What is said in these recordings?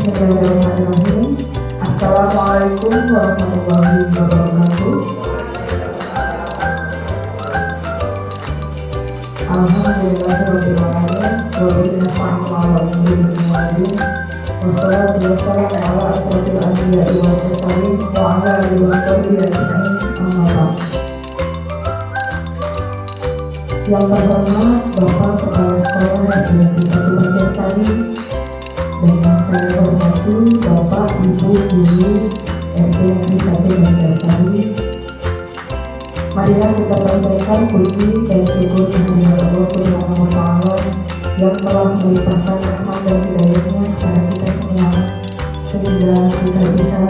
Bismillahirrahmanirrahim. Assalamualaikum warahmatullahi wabarakatuh. Alhamdulillahirabbil alamin. Wabillahi taufiq. Wassalatu wassalamu ala asyrofil anbiya'i wal mursalin wa ala alihi wa sahbihi ajma'in. Amma ba'd. Yang pertama, Bapak Kepala Sekolah Residasi Batu Banjarsari, dan yang saya hormati Bapak Ibu Guru SD Negeri 1 Banjarsari. Marilah kita panjatkan puji dan syukur kehadirat Allah Subhanahu wa Ta'ala yang telah melimpahkan rahmat dan hidayahnya kepada kita semua, sehingga kita bisa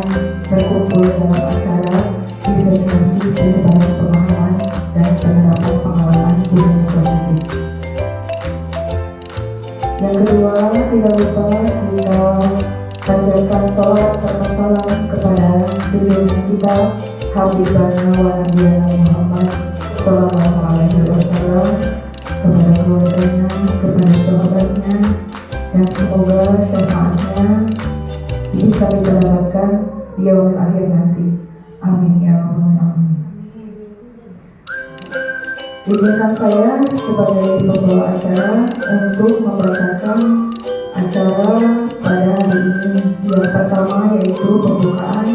berkumpul dalam acara diseminasi penyebaran pemahaman dan penerapan pengalaman budaya positif. Yang kedua, tidak lupa kita panjatkan sholawat serta salam kepada junjungan kita Habibana wa Nabiyana Muhammad Sallallahu Alaihi Wasallam, kepada keluarganya, kepada sahabatnya, dan semoga syafaatnya bisa kita dapatkan di yaumul akhir nanti. Amin ya rabbal alamin. Izinkan saya sebagai pembawa acara untuk membacakan acara pada hari ini. Yang pertama yaitu pembukaan,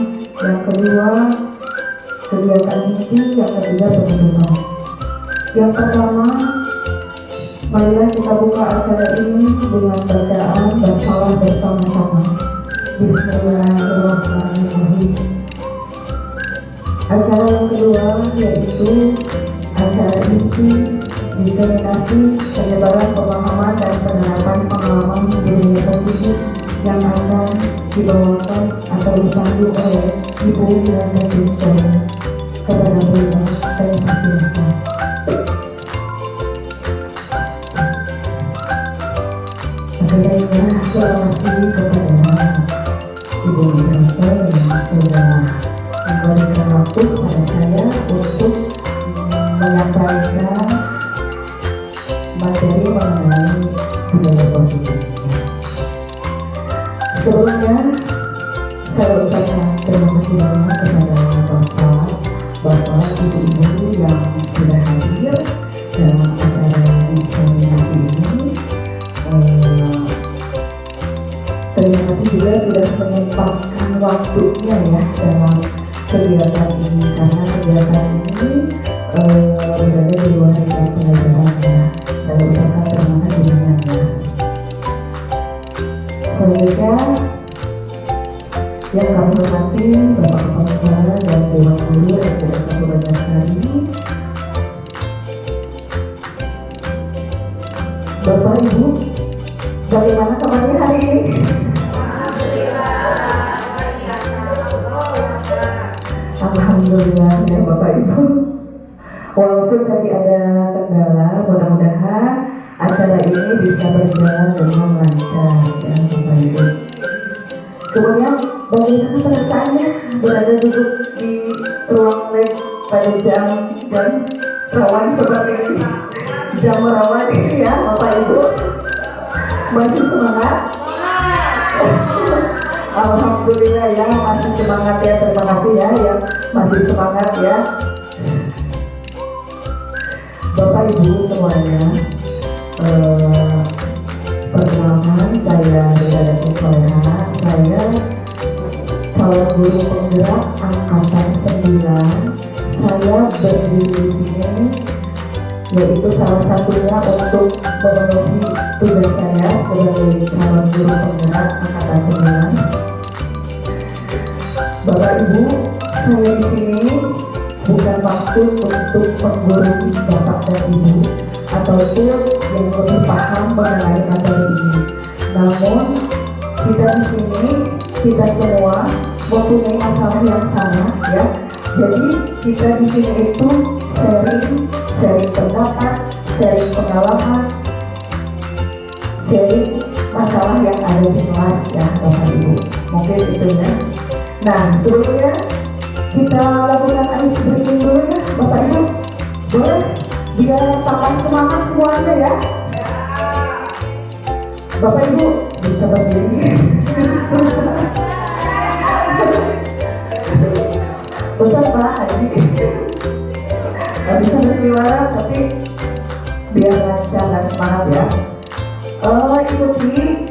yang kedua kegiatan inti, yang ketiga penutupan. Yang pertama, marilah kita buka acara ini dengan bacaan basmalah bersama-sama. Bismillahirrahmanirrahim. Acara yang kedua yaitu acara inti diseminasi penyebaran pemahaman dan penerapan pengalaman budaya positif yang akan dibawakan atau dipandu oleh Ibu Yolanda Johnson. Kepada beliau saya persilakan. Sebaiknya terima kasih kepada Ibu Johnson yang sudah memberikan waktu kepada saya untuk menyampaikan materi mengenai budaya positif. Sebelumnya saya ucapkan terima kasih banyak kepada Bapak, Ibu-ibu yang sudah hadir dalam acara diseminasi ini. Terima kasih juga sudah menyempatkan waktunya ya dalam kegiatan ini, karena kegiatan ini berada di luar jam pelajaran ya. Saya ucapkan terima kasih banyak ya. Selanjutnya yang kami hormati Bapak Kepala Sekolah dan Dewan Guru SD 1 Banjarsari, Bapak Ibu, bagaimana kabarnya hari ini? Alhamdulillah ya Bapak Ibu. Walaupun tadi ada kendala, mudah-mudahan acara ini bisa berjalan dengan lancar ya Bapak Ibu. Kemudian bagaimana perasaannya berada duduk di ruang lab pada jam rawan seperti ini, jam rawan ini ya Bapak Ibu? Masih semangat? Alhamdulillah ya, masih semangat ya. Terima kasih ya yang masih semangat ya. Bapak Ibu semuanya, perkenalkan saya Ridha Soleha. Saya calon guru penggerak angkatan 9. Saya berdiri di sini yaitu salah satunya untuk memenuhi tugas saya sebagai calon guru penggerak angkatan 9. Bapak Ibu, saya di sini bukan maksud untuk menggurui Bapak dan Ibu ataupun yang lebih paham mengenai materi ini. Namun kita di sini, kita semua mempunyai masalah yang sama ya. Jadi kita di sini itu sharing pendapat, sharing pengalaman, sharing masalah yang ada di kelas ya Bapak Ibu. Mungkin itu ya. Nah, sebelumnya kita lakukan ice breaking dulu ya Bapak Ibu. Boleh? Biar tambah semangat semuanya ya. Bapak Ibu bisa berdiri. Betul Pak, nggak bisa bersuara tapi biar lancar dan semangat ya. Ikuti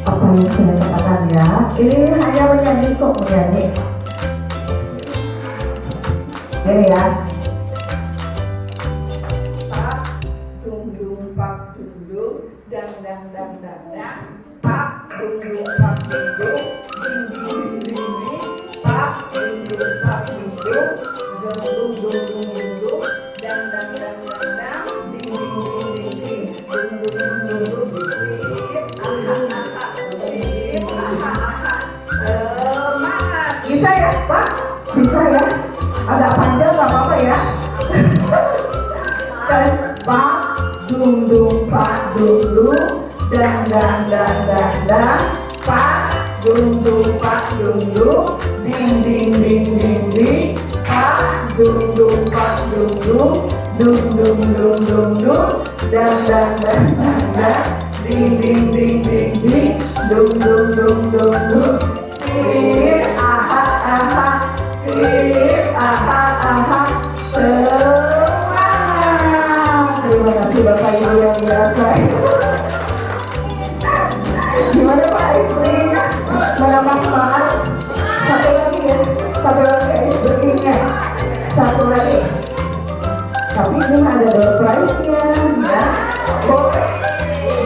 apa yang saya katakan ya. Ini hanya menyanyi kok, menyanyi. Ini ya. Pak dung dung pak dung dung dang dang dang dang dang. Pak dung dung pak dung dung ding ding ding ding ding. Pak dung dung pak dung dung dung dung dung dung dung dung dang dang dang dang dang ding ding ding ding ding dung dung dung dung dung ding. Semangat. Bisa ya Pak? Bisa ya? Agak panjang nggak apa-apa ya? Dan Pak dung dung Pak dung dung dang dang dang dang dang. Pak dung dung Pak dung dung ding ding ding ding ding. Pak dung dung Pak dung dung dung dung dung dung dung dang dang dang dang dang ding ding ding ding ding dung dung dung dung dung. Sip, aha aha, sip, aha aha, semangat. Terima kasih Bapak Ibu yang biasa. Gimana Pak istrinya? Menambah semangat. Satu lagi ya, satu lagi istrinya. Satu lagi. Tapi ini ada door prize-nya, ya. Boleh,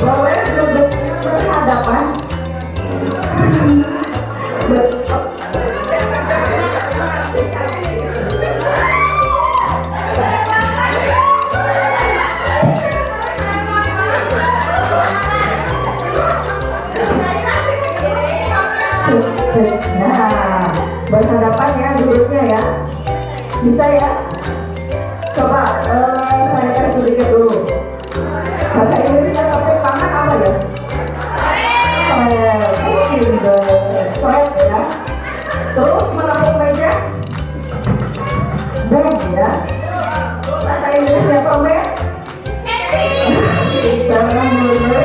boleh duduknya berhadapan. Nah, berhadapan ya duduknya ya. Bisa ya? Coba saya kasih sedikit dulu. Bahasa Indonesia tapi tangan apa ya? Square ya. Terus menepuk meja. Bang ya. Bahasa Indonesia permen. Jangan dulu.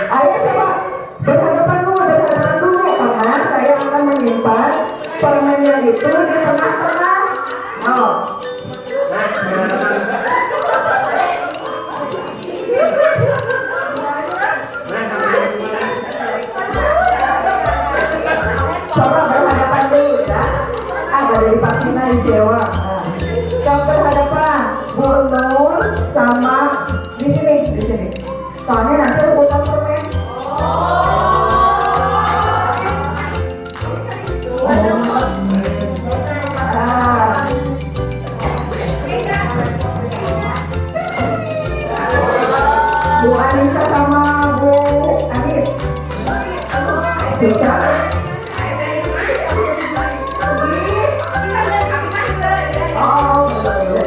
Ayo coba berhadapan dulu karena saya akan menyimpan permennya itu di tengah-tengah. Oh. Coba berhadapan dulu ya. Ada dari Pak Sina di Jawa. Coba berhadapan Bu Nur sama di sini. Soalnya nanti rebutan permen. Bu Anissa sama Bu Anis. Bisa? Oh, betul.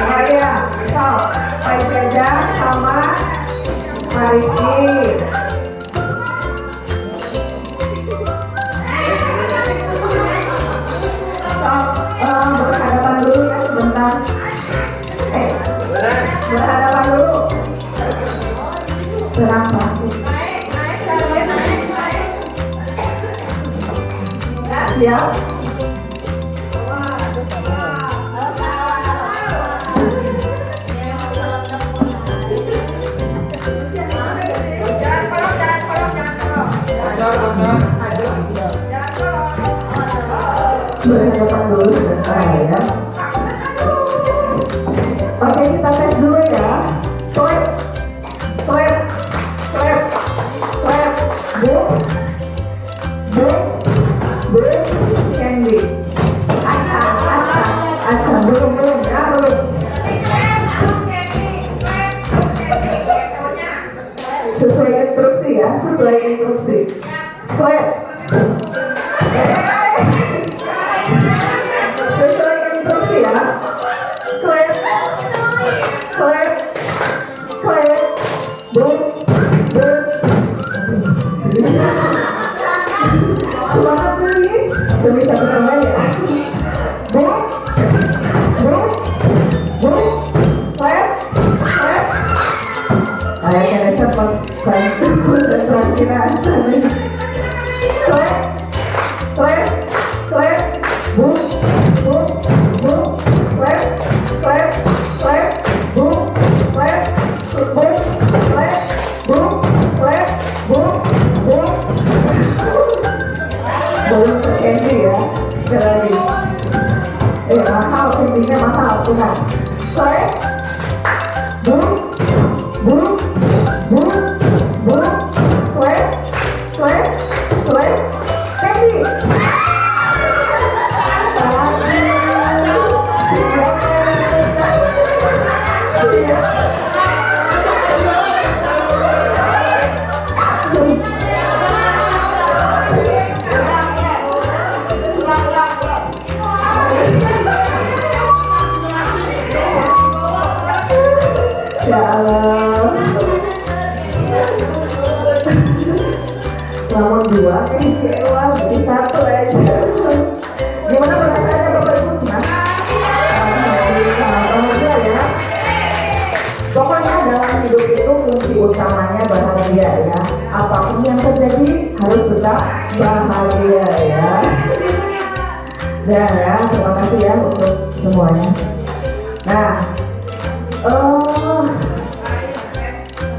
Oh iya, so, Pak Jaja sama Mariki. Berhadapan dulu ya sebentar. Berhadapan dulu. Berapa? Siap? Berhadapan dulu sebentar ya. Oke, kita tes dulu ya. Clap, clap, clap, clap. Bu, Candy. Acah, belum ya, belum. Sesuai instruksi ya, sesuai instruksi. Clap. Sesuai instruksi ya. Clap, clap, clap. Boom. Semangat lagi demi satu teman ya. Boom, clap, clap. Ayo kita cepat bantu konsentrasi. kita klep klep klep bu bu bu klep klep klep bu klep bu klep bu klep bu bu belum terkendi ya sekali lagi mahal pentingnya mahal Tuhan klep bu bu bu bu klep klep klep kendi ya Allah namun dua kecewa jadi satu aja gimana perasaannya Bapak Ibu senang? Bahagia ya pokoknya dalam hidup itu kunci utamanya bahagia ya apapun yang terjadi harus tetap bahagia ya dan ya terima kasih ya untuk semuanya nah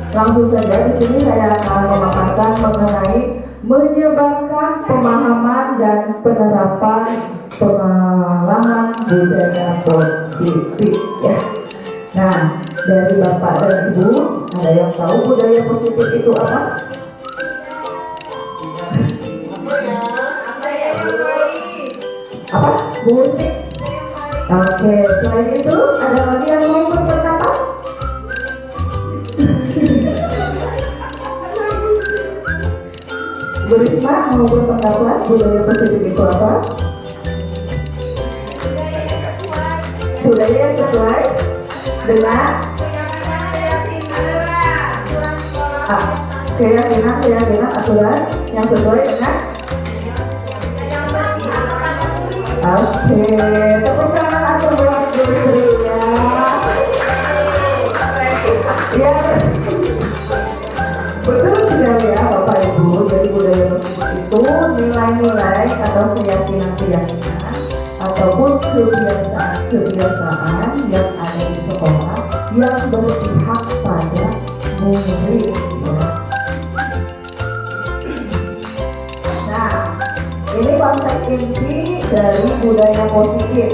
langsung saja di sini saya akan memaparkan mengenai menyebarkan pemahaman dan penerapan pengalaman budaya positif ya. Nah, dari Bapak dan Ibu ada yang tahu budaya positif itu apa? Apa? Musik. Oke, selain itu ada lagi yang mau berpendapat? Bu Risma mau berpendapat budaya positif itu apa? Budaya yang sesuai dengan keyakinan aturan yang sesuai dengan oke, tepuk tangan atau buat dulu ya. Ya, betul sekali ya Bapak Ibu. Jadi budaya itu nilai-nilai atau keyakinan-keyakinan ataupun kebiasaan yang ada di sekolah yang berpihak pada murid. Nah, ini konsep inti dari budaya positif.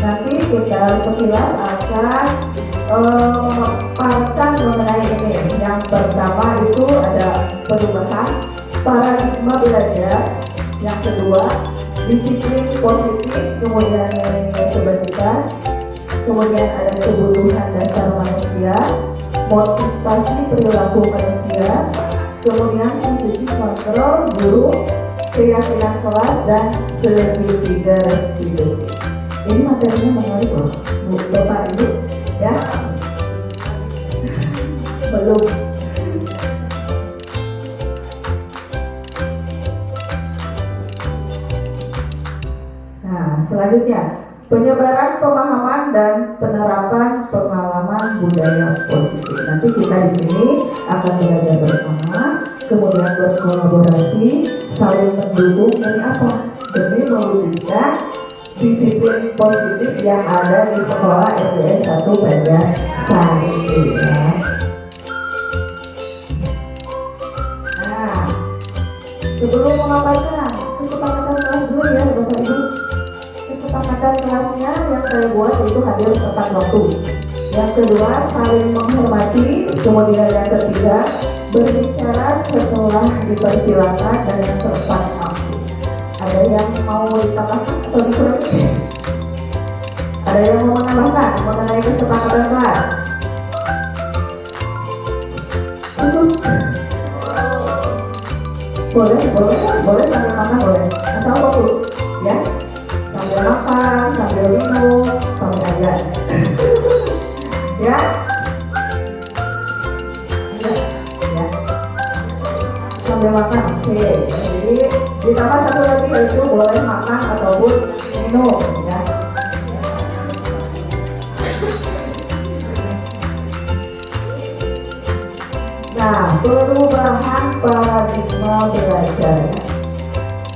Nanti kita sekilas akan memaparkan mengenai ini. Yang pertama itu ada perubahan paradigma belajar. Yang kedua disiplin positif, kemudian nilai kebajikan, kemudian ada kebutuhan dasar manusia, motivasi perilaku manusia, kemudian sisi kontrol guru, keyakinan kelas, dan civic leadership. Ini materinya menarik loh, Bu, Bapak, Ibu, ya? Belum. Nah, selanjutnya penyebaran pemahaman dan penerapan pengalaman budaya positif. Nanti kita di sini akan belajar bersama, kemudian berkolaborasi, saling mendukung demi apa? Demi mewujudkan disiplin positif yang ada di sekolah SDN 1 Banjar Sari. Nah, sebelum memaparkan kesepakatan kelas dulu ya Bapak Ibu. Kesepakatan kelasnya yang saya buat itu hadir tepat waktu. Yang kedua, saling menghormati. Kemudian yang ketiga, berbicara setelah dipersilakan. Dan yang keempat, ada yang mau ditambahkan atau dikurangi? Ada yang mau menambahkan mengenai kesepakatan kelas? Boleh sambil makan boleh. Asal fokus, ya. Sambil makan, sambil minum, sambil aja. Ya. Ya. Sambil makan, oke. Jadi ditambah satu lagi yaitu boleh makan ataupun minum, ya. Nah, perubahan paradigma belajar.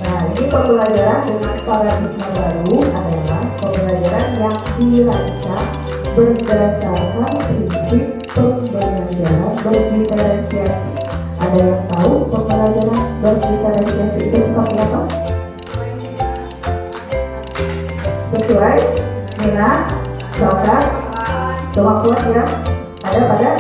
Nah, ini pembelajaran dengan paradigma baru adalah pembelajaran yang dirancang berdasarkan prinsip pembelajaran berdiferensiasi. Ada yang tahu pembelajaran berdiferensiasi itu seperti apa? Sesuai minat, bakat, kemampuan yang ada pada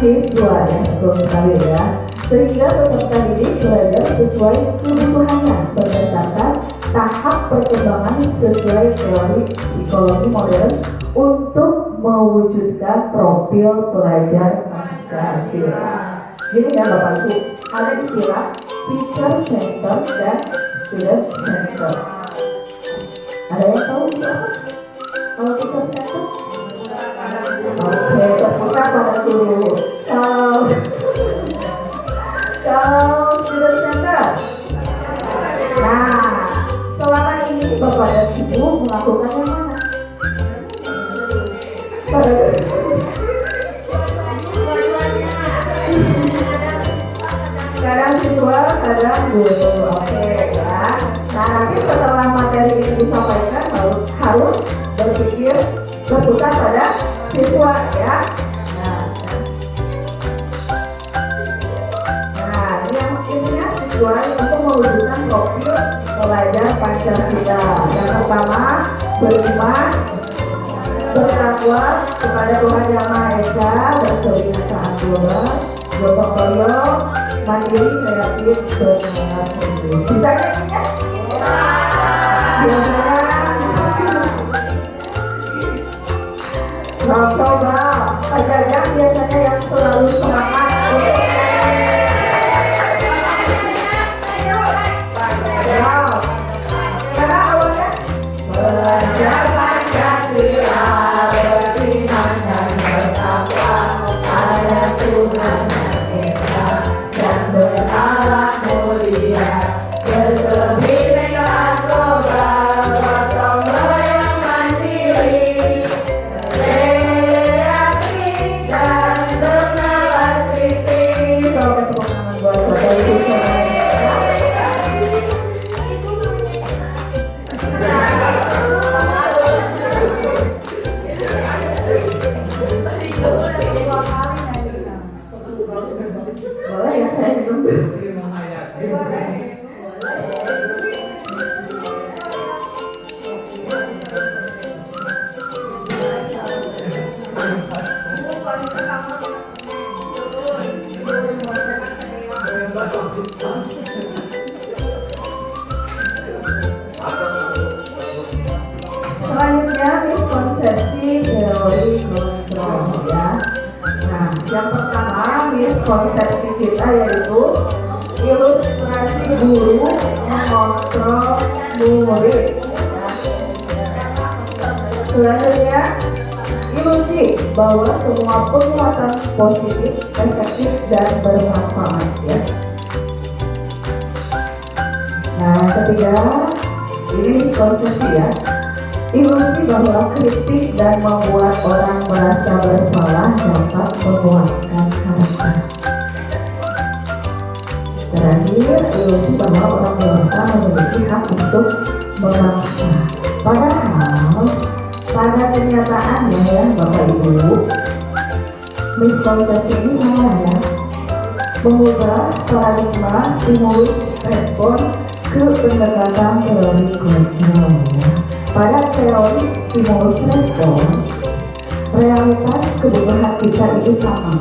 siswa ya, betul sekali ya. Sehingga peserta didik belajar sesuai kebutuhannya berdasarkan tahap perkembangan sesuai teori psikologi modern untuk mewujudkan profil pelajar Pancasila. Gini ya Bapak Ibu, ada istilah teacher center dan student center. Ada yang tahu itu apa? Kalau teacher center? Oke, terbuka pada dulu. Kalau student center. Nah, selama ini Bapak dan Ibu melakukan yang mana? Kadang siswa, kadang guru. Oke ya. Nah, nanti setelah materi ini disampaikan harus berpikir berpusat pada siswa ya. Nah, ini yang intinya siswa untuk mewujudkan profil pelajar Pancasila. Yang pertama, beriman, bertakwa kepada Tuhan Yang Maha Esa dan kebinekaan global, gotong royong, mandiri, kreatif, bersemangat hidup. Bisa nyanyinya? Biasanya coba Pak Jajang biasanya yang selalu semangat untuk karena awalnya belajar Pancasila, beriman dan bertakwa pada Tuhan Yang Esa dan berakhlak mulia, berkebinekaan global, gotong royong mandiri, kreatif dan bernalar kritis. Selamat tepuk tangan buat Bapak Ibu semuanya. Boleh ya, saya minum. Selanjutnya miskonsepsi teori kontrol ya. Nah, yang pertama miskonsepsi kita yaitu ilustrasi guru mengontrol murid. Selanjutnya ilusi bahwa semua penguatan positif, efektif dan bermanfaat ya. Nah, ketiga ini miskonsepsi ya. Ilusi bahwa kritik dan membuat orang merasa bersalah dapat menguatkan karakter. Terakhir, ilusi bahwa orang dewasa memiliki hak untuk memaksa. Padahal pada kenyataannya ya Bapak Ibu, miskonsepsi ini salah ya. Mengubah paradigma stimulus respon ke pendekatan teori kontrol ya. Pada teori stimulus respon, realitas kebutuhan kita itu sama.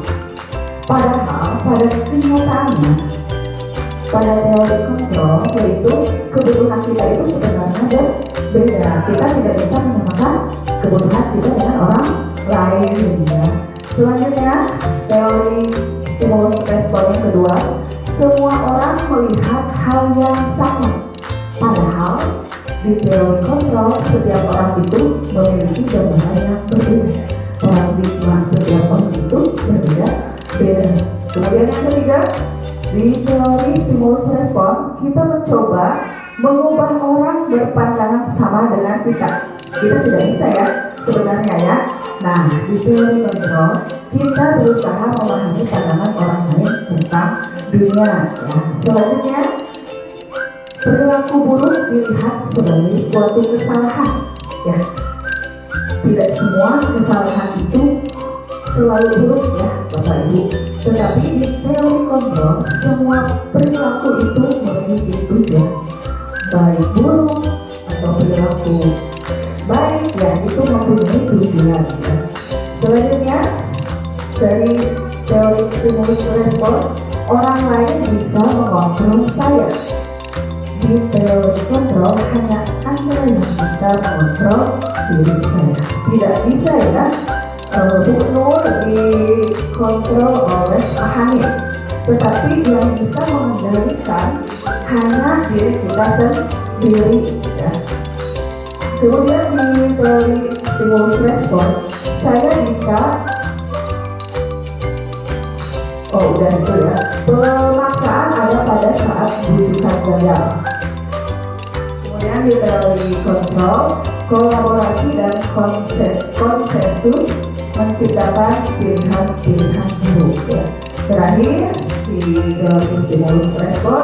Padahal pada kenyataannya, pada teori kontrol yaitu kebutuhan kita itu sebenarnya berbeda. Kita tidak bisa menyamakan kebutuhan kita dengan orang lain ya. Selanjutnya teori stimulus respon yang kedua, semua orang melihat hal yang sama. Padahal di teori kontrol setiap orang itu memiliki gambaran yang berbeda. Paradigma setiap orang itu berbeda. Kemudian yang ketiga, di teori stimulus respon kita mencoba mengubah orang berpandangan sama dengan kita. Kita tidak bisa ya sebenarnya ya. Nah, di teori kontrol kita berusaha memahami pandangan orang lain tentang dunia. Ya. Selanjutnya, perilaku buruk dilihat sebagai suatu kesalahan. Ya, tidak semua kesalahan itu selalu buruk ya Bapak Ibu. Tetapi di teori kontrol semua perilaku itu memiliki tujuan, baik buruk atau perilaku baik ya itu mempunyai tujuan. Ya. Selanjutnya dari teori stimulus respon, orang lain bisa mengontrol saya. Di teori kontrol hanya Anda yang bisa mengontrol diri saya. Tidak bisa ya Bu Nur dikontrol oleh Pak Hamid, tetapi yang bisa mengendalikan hanya diri kita sendiri ya. Kemudian di teori stimulus respon, saya bisa udah itu ya, pemaksaan ada pada saat bujukan gagal. Kemudian di teori kontrol, kolaborasi dan konsensus menciptakan pilihan-pilihan buruk ya. Terakhir di teori stimulus respon,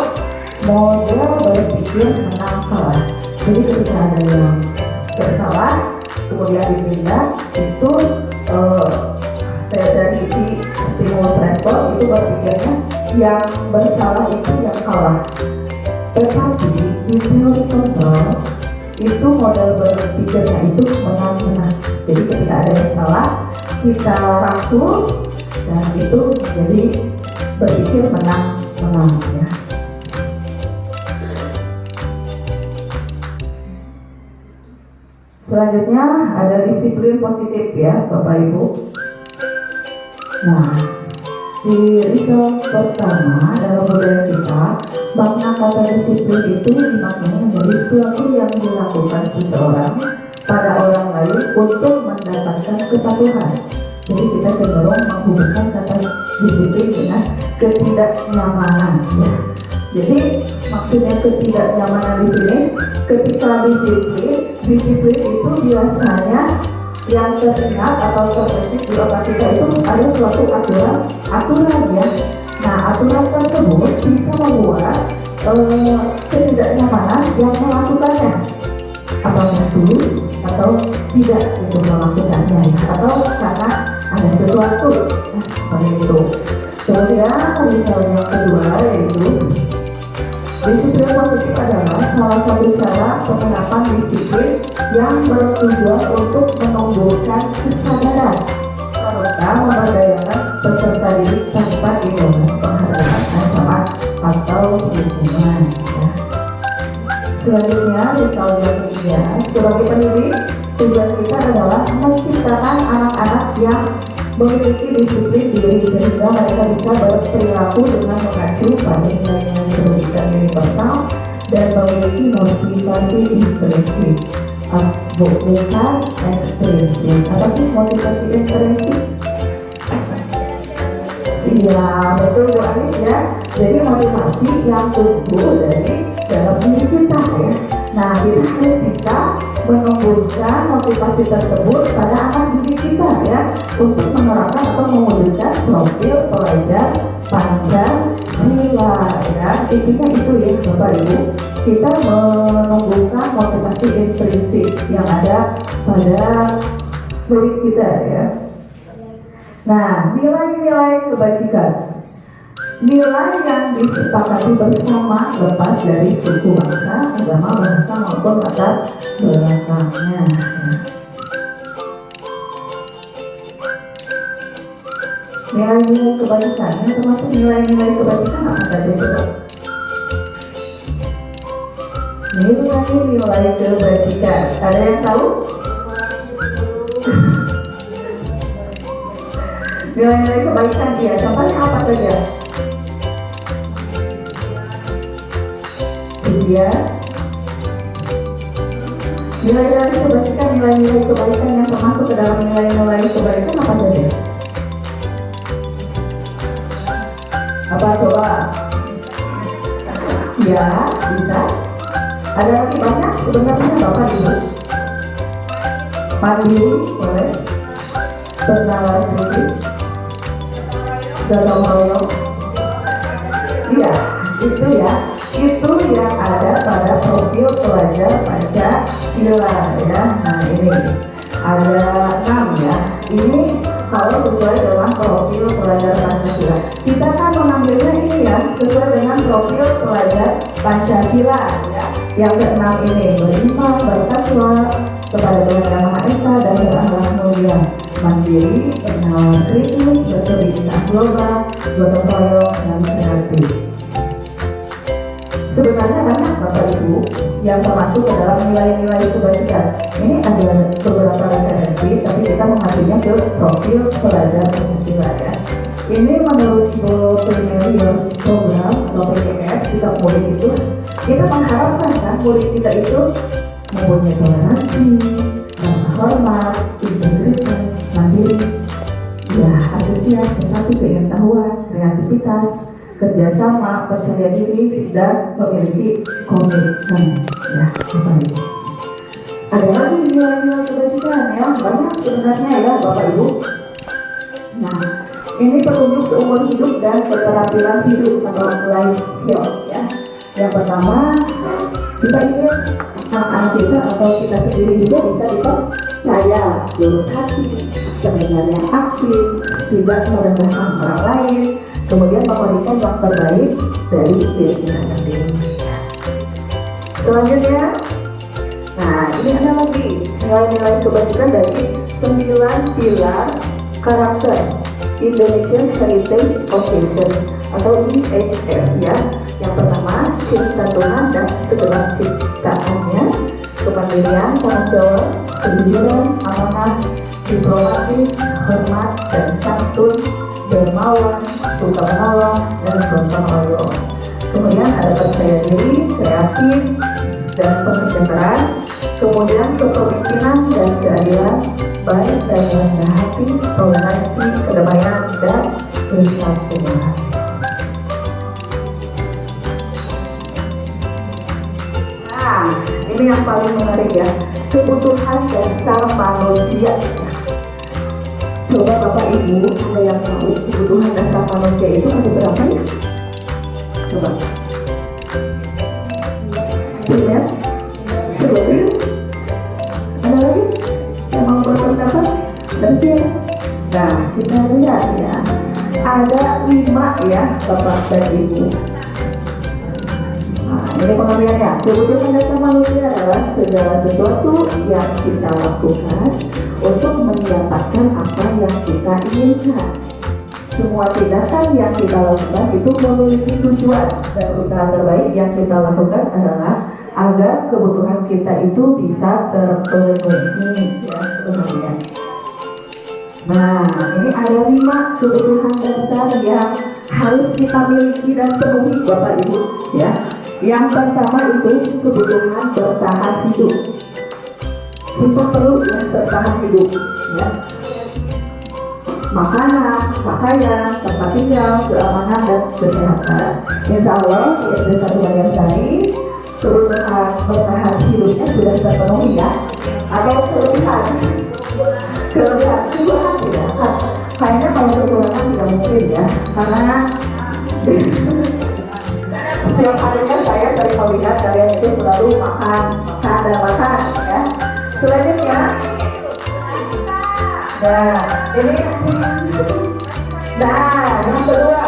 model berpikir menang kalah. Jadi ketika ada yang bersalah kemudian ditindak, itu dari stimulus respon itu berpikirnya yang bersalah itu yang kalah. Tetapi di teori kontrol itu model berpikirnya itu menang-menang. Jadi ketika ada yang salah kita rangkul dan itu jadi berpikir menang-menang ya. Selanjutnya ada disiplin positif ya Bapak Ibu. Nah, di riset pertama dalam budaya kita, makna kata disiplin itu dimaknai menjadi sesuatu yang dilakukan seseorang pada orang lain untuk mendapatkan kepatuhan. Jadi kita cenderung menghubungkan kata disiplin dengan ketidaknyamanan ya. Jadi maksudnya ketidaknyamanan di sini, ketika disiplin itu biasanya yang teringat atau terbesit di otak kita itu ada suatu aturan ya. Nah, aturan tersebut bisa membuat ketidaknyamanan yang melakukannya, apakah tulus atau tidak itu melakukannya atau karena ada sesuatu seperti itu. Kemudian misal yang kedua yaitu disiplin positif adalah salah satu cara penerapan disiplin yang bertujuan untuk menumbuhkan kesadaran serta memberdayakan peserta didik tanpa imbalan penghargaan ancaman atau hukuman ya. Selanjutnya misal yang ketiga, sebagai pendidik tujuan kita adalah menciptakan anak-anak yang memiliki disiplin diri sehingga mereka bisa berperilaku dengan mengacu pada nilai-nilai pendidikan universal dan memiliki motivasi intrinsik. Bukan ekstrinsik. Apa sih motivasi intrinsik? Iya betul Bu Anis ya. Jadi motivasi yang tumbuh dari dalam diri kita ya. Nah kita harus bisa menumbuhkan motivasi tersebut pada anak didik kita ya, untuk menerapkan atau mewujudkan profil pelajar Pancasila ya. Intinya itu ya Bapak Ibu, kita menumbuhkan motivasi intrinsik yang ada pada diri kita ya. Nah, nilai-nilai kebajikan, nilai yang disepakati bersama lepas dari suku, bangsa, agama, bahasa maupun latar belakangnya. Nilai-nilai kebajikan, termasuk nilai-nilai kebajikan apa saja coba? Nilai-nilai kebajikan, ada yang tahu? Nilai-nilai kebaikan ya, contohnya apa saja? Pujian. Nilai-nilai kebajikan, nilai-nilai kebaikan yang termasuk ke dalam nilai-nilai kebaikan apa saja? Apa coba? Ya, bisa. Ada lagi banyak sebenarnya Bapak Ibu. Mandiri, boleh. Bernalar kritis, gotong royong, Iya, itu ya, itu yang ada pada profil pelajar Pancasila ya. Nah ini ada 6 ya. Ini kalau sesuai dengan profil pelajar Pancasila. Kita kan mengambilnya ini ya, sesuai dengan profil pelajar Pancasila ya. Yang ke-6 ini beriman, bertakwa kepada Tuhan Yang Maha Esa dan berakhlak mulia, mandiri, bernalar kritis, berkebijakan global, gotong royong, dan kreatif. Sebenarnya banyak Bapak Ibu yang termasuk ke dalam nilai-nilai kebajikan. Ini ada beberapa referensi, tapi kita mengambilnya ke profil pelajar Pancasila ya. Ini menurut Primarius Program atau PPS sikap murid itu, kita mengharapkan kan murid kita itu mempunyai toleransi, rasa hormat, integritas, mandiri, ya antusias, tetapi pengetahuan, kreativitas, kerjasama, percaya diri, dan memiliki komitmen. Ya, Bapak Ibu. Ada lagi nilai-nilai kebajikan ya, banyak sebenarnya ya Bapak Ibu. Nah, ini petunjuk seumur hidup dan keterampilan hidup atau life skill ya. Yang pertama, kita ingin anak-anak kita atau kita sendiri juga bisa dipercaya, lurus hati, pendengar yang aktif, tidak merendahkan orang lain, kemudian memberikan yang terbaik dari diri kita sendiri. Selanjutnya, nah ini ada lagi nilai-nilai kebajikan dari 9 pilar karakter Indonesian Heritage Foundation atau IHF ya. Yang pertama, cinta Tuhan dan segala ciptaannya, kemandirian, tanggung jawab, kejujuran, amanah, diplomatis, hormat dan santun, dermawan, suka menolong, dan gotong royong. Kemudian ada percaya diri, kreatif, dan pekerja keras. Kemudian kepemimpinan dan keadilan, baik dan rendah hati, toleransi, kedamaian, dan kesatuan. Nah, ini yang paling menarik ya, kebutuhan dasar manusia. Coba Bapak Ibu, ada yang tahu kebutuhan dasar manusia itu ada berapa ya? Coba. Punya? Seperti? Ada lagi? Yang mau berpendapat? Dan siapa? Nah, kita lihat ya. Ada 5 ya, Bapak dan Ibu. Nah, ini pengertiannya. Kebutuhan dasar manusia adalah segala sesuatu yang kita lakukan untuk mendapatkan apa yang kita inginkan. Semua tindakan yang kita lakukan itu memiliki tujuan, dan usaha terbaik yang kita lakukan adalah agar kebutuhan kita itu bisa terpenuhi ya sebenarnya. Nah, ini ada 5 kebutuhan dasar yang harus kita miliki dan penuhi Bapak Ibu ya. Yang pertama itu kebutuhan bertahan hidup. Kita perlu yang bertahan hidup ya. Makanan, pakaian, tempat tinggal, keamanan, dan kesehatan. Insya Allah di SD 1 Banjarsari kebutuhan bertahan hidupnya sudah terpenuhi ya. Atau kelebihan kelebihan ya. Kayaknya kalau kekurangan tidak mungkin ya, karena setiap harinya saya sering melihat kalian itu selalu makan dan makan ya. Selanjutnya, nah ini, nah yang kedua,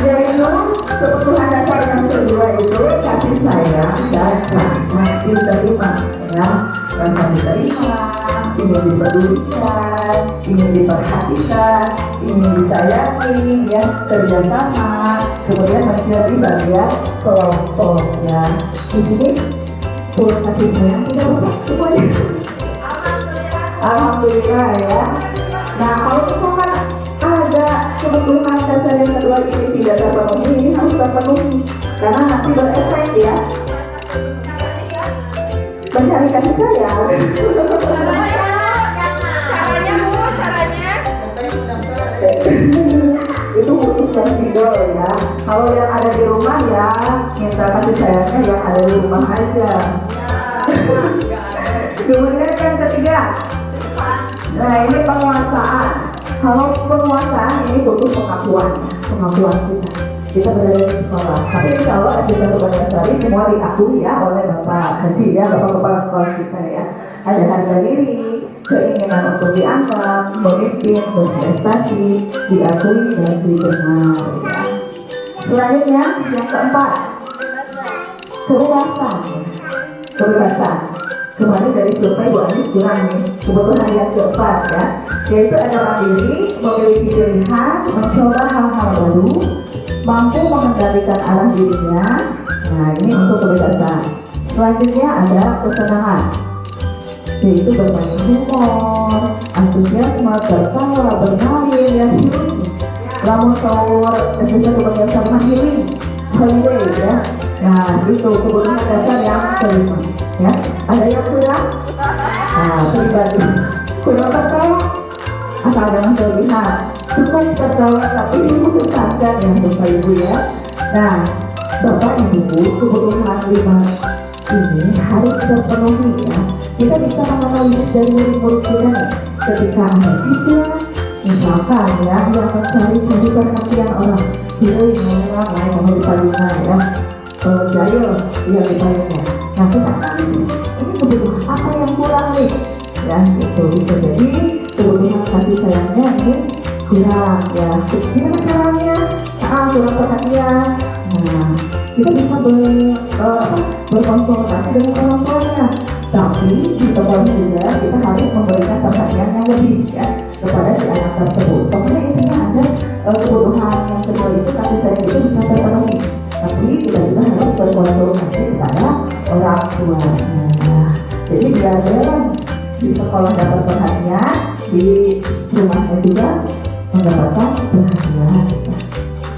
yaitu kebutuhan dasar yang kedua itu kasih sayang dan rasa diterima ya. Rasa diterima, ingin dipedulikan, ingin diperhatikan, ingin disayangi ya, kerjasama, kemudian menjadi bagian kelompok ya. Di sini turut kasih sayang tidak apa semuanya. Alhamdulillah ya. Nah kalau misalkan ada kebutuhan dasar yang kedua ini tidak terpenuhi, ini harus terpenuhi karena nanti berefek ya. Mencari kasih sayang. Caranya itu khusus dan single ya. Kalau yang ada di rumah ya minta kasih sayangnya yang ada di rumah aja. Kemudian yang ketiga, nah ini penguasaan. Kalau penguasaan ini butuh pengakuan kita berada di sekolah. Tapi kalau SD 1 Banjarsari semua diakui ya oleh Bapak Haji ya, Bapak Kepala Sekolah kita ya. Ada harga diri, keinginan untuk dianggap, memimpin, berprestasi, diakui dan didengar ya. Selanjutnya yang keempat, kebebasan. Kemarin dari survei Bu Anis bilang nih, kebutuhan yang keempat ya, yaitu adalah diri, memiliki pilihan, mencoba hal-hal baru, mampu mengendalikan arah dirinya. Nah, ini untuk kebebasan. Selanjutnya ada kesenangan, yaitu bermain humor, antusiasme, tertawa, bermain, ya healing. Lamun tower SD 1 Banjarsari mah healing, holiday ya. Nah, itu kebutuhan dasar yang kelima. Ya, ada yang kurang? Nah, pribadi kurang tertawa, asal jangan terlihat. Cukup tertawa tapi dibutuhkan yang Bapak Ibu ya. Nah, Bapak Ibu, kebutuhan 5 ini harus terpenuhi ya. Kita bisa menganalisis dari murid-murid kita nih. Ketika ada siswa, misalkan ya, yang mencari perhatian orang, pilih orang lain mau dipayungan ya, jahil yang dipayungan. Nah, kita analisis ini kebutuhan apa yang kurang nih ya, itu bisa jadi kebutuhan kasih sayangnya ini kurang ya. Gimana caranya? Kurang perhatian. Nah, kita bisa berkonsultasi dengan orang tuanya. Tapi di sekolah juga kita harus memberikan perhatian yang lebih ya kepada si anak tersebut. Pokoknya intinya ada kebutuhan yang kedua itu kasih sayang itu bisa terpenuhi. Tapi kita juga harus berkonsultasi kepada orang tua. Nah, jadi biar balance, di sekolah dapat perhatian, di rumahnya juga mendapatkan perhatian.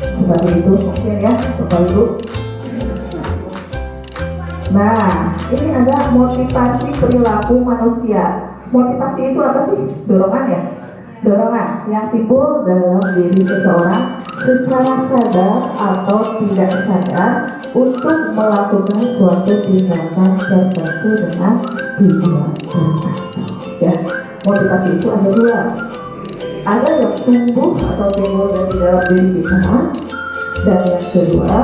Seperti itu mungkin ya Bapak Ibu. Nah, ini ada motivasi perilaku manusia. Motivasi itu apa sih? Dorongan ya? Dorongan yang timbul dalam diri seseorang secara sadar atau tidak sadar untuk melakukan suatu tindakan tertentu dengan tujuan tertentu. Ya, motivasi itu ada dua. Ada yang tumbuh atau timbul dari dalam diri kita, dan yang kedua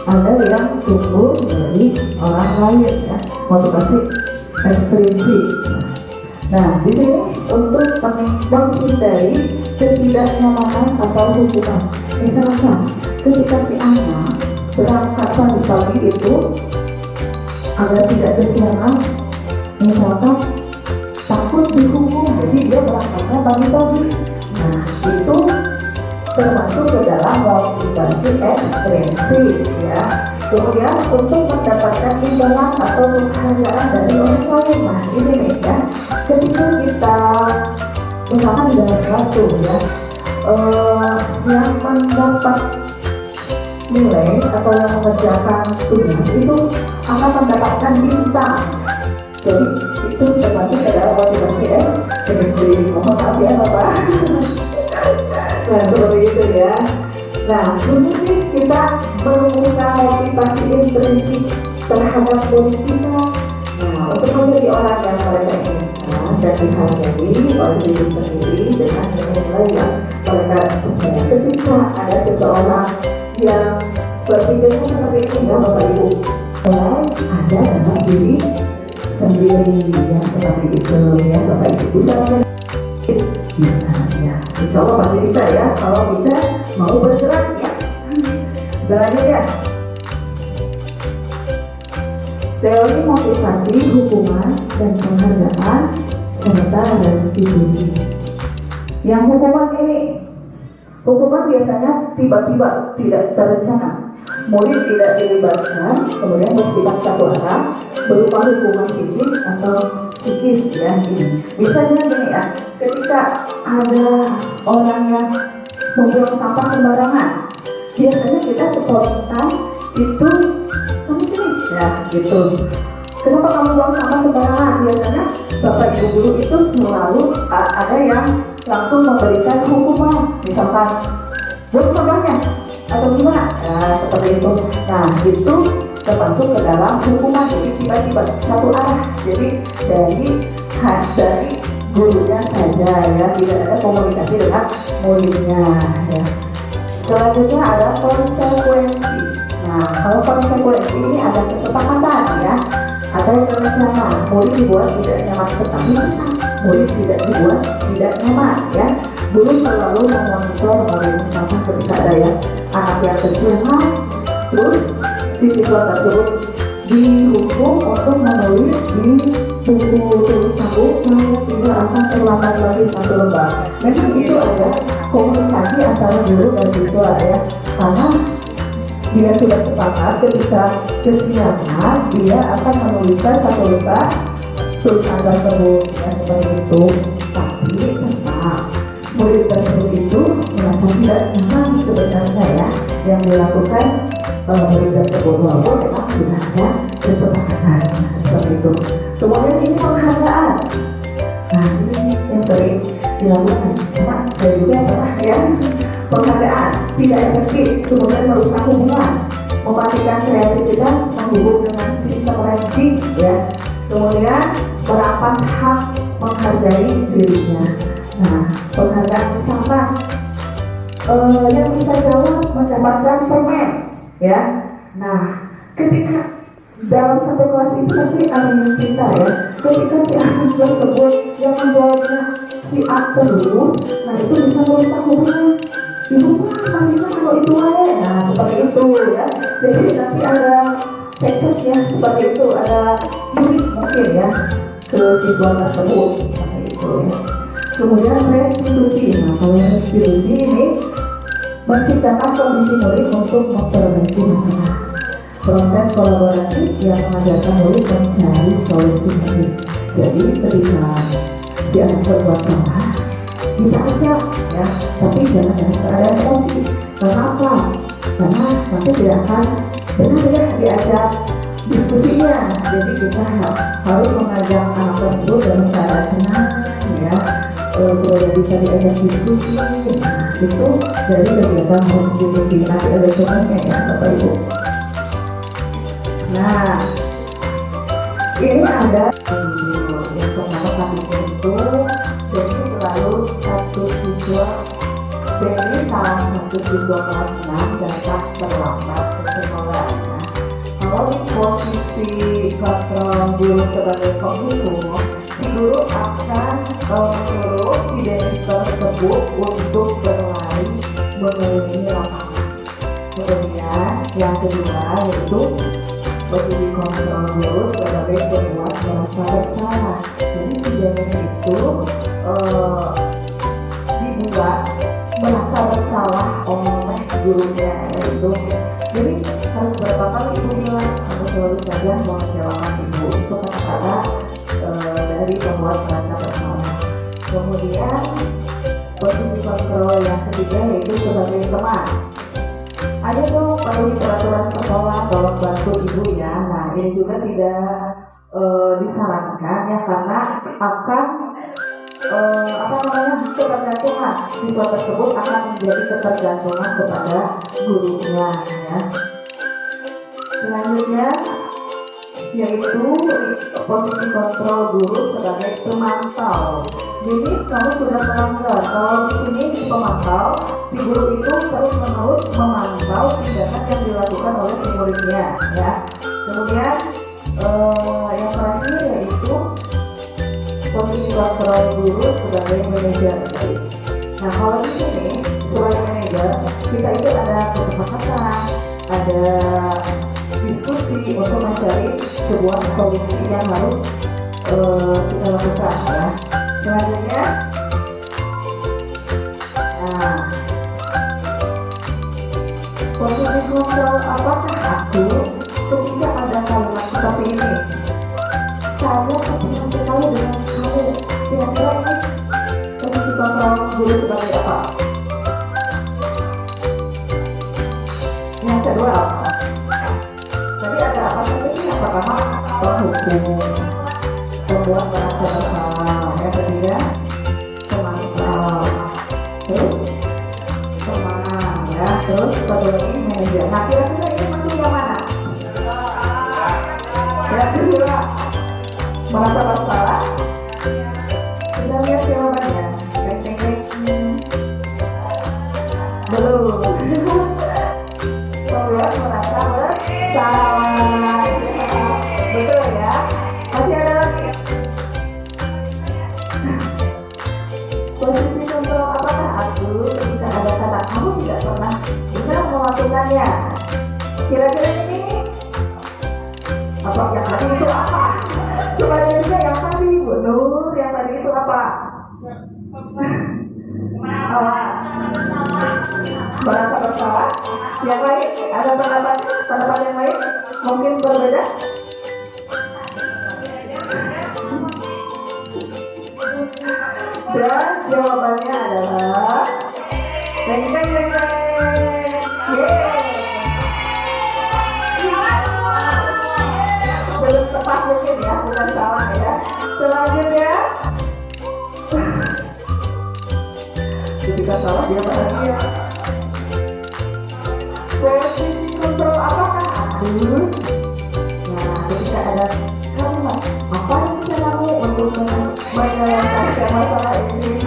ada yang tumbuh dari orang lain ya, motivasi ekstrinsik. Nah, di sini untuk menghindari ketidaknyamanan atau hukuman. Misalkan ketika si anak berangkat pagi pagi itu agar tidak kesiangan, misalkan takut dihukum, jadi dia berangkatnya pagi-pagi. Nah, itu termasuk ke dalam motivasi ekstrinsik ya. Kemudian untuk mendapatkan imbalan atau penghargaan dari orang lain. Nah, ini nih ya, ketika kita misalkan di dalam kelas tuh ya, yang mendapat nilai atau yang mengerjakan tugas itu akan mendapatkan bintang. Jadi itu termasuk ke dalam motivasi ekstrinsik. Mohon maaf ya Bapak. Nah, seperti itu ya. Nah, ini sih kita menemukan motivasi intrinsik terhadap diri kita. Nah, untuk menjadi orang yang mereka inginkan dan dihargai oleh diri sendiri dengan nilai yang mereka punya. Ketika ada seseorang yang berpikirnya seperti itu ya Bapak Ibu, mulai ada dalam diri sendiri yang seperti itu ya Bapak Ibu. Bisa ya, insya Allah pasti bisa ya kalau kita mau bergerak ya. Selanjutnya, teori motivasi, hukuman, dan penghargaan serta restitusi. Yang hukuman biasanya tiba-tiba, tidak terencana. Murid tidak dilibatkan, kemudian bersifat satu arah, berupa hukuman fisik atau psikis ya. Misalnya gini ya, ketika ada orang yang membuang sampah sembarangan, biasanya kita spontan itu kamu sini ya gitu. Kenapa kamu buang sampah sembarangan? Biasanya Bapak Ibu guru itu selalu ada yang langsung memberikan hukuman, misalkan buang sampahnya atau gimana? Nah, seperti itu. Nah, itu termasuk ke dalam hukuman. Jadi tiba-tiba satu arah. Jadi dari gurunya saja ya, tidak ada komunikasi dengan muridnya ya. Selanjutnya ada konsekuensi. Nah, kalau konsekuensi ini ada kesepakatan ya, ada rencana. Murid dibuat tidak nyaman, tetapi murid tidak dibuat tidak nyaman ya. Guru selalu memonitor murid, misalkan ketika ada ya anak yang kesiangan, terus si siswa tersebut dihukum untuk menulis di buku tulis tabung sehingga tidak akan terlambat lagi satu lembar. Memang itu ada komunikasi antara guru dan siswa ya, karena dia sudah sepakat ketika kesiangan dia akan menuliskan satu lembar tulisan tersebut ya, seperti itu. Tapi tetap murid tersebut itu merasa tidak nyaman sebenarnya ya yang dilakukan murid tersebut, walaupun memang sudah ada kesepakatan seperti itu. Kemudian ini penghargaan. Nah ini yang sering dilakukan, cuma saya juga pernah ya. Penghargaan tidak efektif, kemudian merusak hubungan, mematikan kreativitas, menghubung dengan sistem ranking ya. Kemudian merampas hak menghargai dirinya. Nah, penghargaan misalkan yang bisa jawab mendapatkan permen ya. Nah, ketika dalam satu kelas itu pasti ada yang pintar ya. Ketika si anak tersebut yang menjawabnya si A terus, nah itu bisa merusak hubungan. Ibu masih kan kalau itu aja, nah seperti itu ya. Jadi nanti ada cekcok ya seperti itu, ada unik mungkin ya ke siswa tersebut seperti itu ya. Kemudian restitusi. Nah kalau restitusi ini menciptakan kondisi murid untuk memperbaiki masalah. Proses kolaboratif yang mengajarkan murid mencari solusi. Jadi ketika si anak berbuat salah, kita ajak ya, tapi jangan dengan keadaan emosi. Karena apa? Karena nanti tidak akan benar ya diajak diskusinya. Jadi kita harus mengajak anak tersebut dalam keadaan tenang ya, tidak bisa diajak diskusi. Nah, itu dari kegiatan diskusi. Nanti ada contohnya ya Bapak Ibu. Nah, ini ada yang pertama kasusnya itu jadi selalu satu siswa dari salah satu siswa kelas 6 datang terlambat ke sekolah. Nah, kalau di posisi kontrol guru sebagai penghukum, si guru akan menyuruh si Dennis tersebut untuk berlari mengelilingi lapangan. Kemudian yang kedua yaitu posisi kontrol guru sebagai pembuat merasa bersalah. Jadi si Dennis itu dibuat merasa bersalah oleh gurunya yaitu. Jadi harus berapa kali ibu bilang kamu selalu saja mengecewakan ibu. Itu kata-kata dari pembuat merasa bersalah. Kemudian posisi kontrol yang ketiga yaitu sebagai teman. Ada tuh perlu peraturan sekolah tolong bantu ibu ya. Nah ini juga tidak disarankan ya, karena akan ketergantungan siswa tersebut akan menjadi ketergantungan kepada gurunya ya. Selanjutnya yaitu posisi kontrol guru sebagai pemantau. Jadi kamu sudah melanggar. Kalau di sini di pemantau, si guru itu terus-menerus memantau tindakan yang dilakukan oleh si muridnya ya. Kemudian yang terakhir yaitu posisi kontrol guru sebagai manajer. Nah kalau di sini sebagai manajer kita itu ada kesepakatan, ada diskusi untuk mencari sebuah solusi yang harus kita lakukan ya. Selanjutnya, nah posisi kontrol apakah aku ketika ada kalimat seperti ini? Saya kepingin sekali dengan kamu. Kira-kira ini posisi kontrol guru sebagai apa? Yang kedua apa? Tadi ada apa saja sih? Yang pertama penghukum, pembuat merasa bersalah. Yang ketiga pemantau, terus teman ya, terus kedua ini manajer. Nah kira-kira ini masuk yang mana? Yang kedua merasa bersalah. Tidak Merasa bersalah? Yang lain? Ada pendapat yang lain? Mungkin berbeda? Dan jawabannya adalah Beng beng beng beng. Belum tepat mungkin ya, bukan salah ya. Selanjutnya ketika salah dia bahagia. Posisi kontrol apakah aku? Nah, ketika ada kalimat apa yang bisa kamu untuk menyelesaikan masalah ini?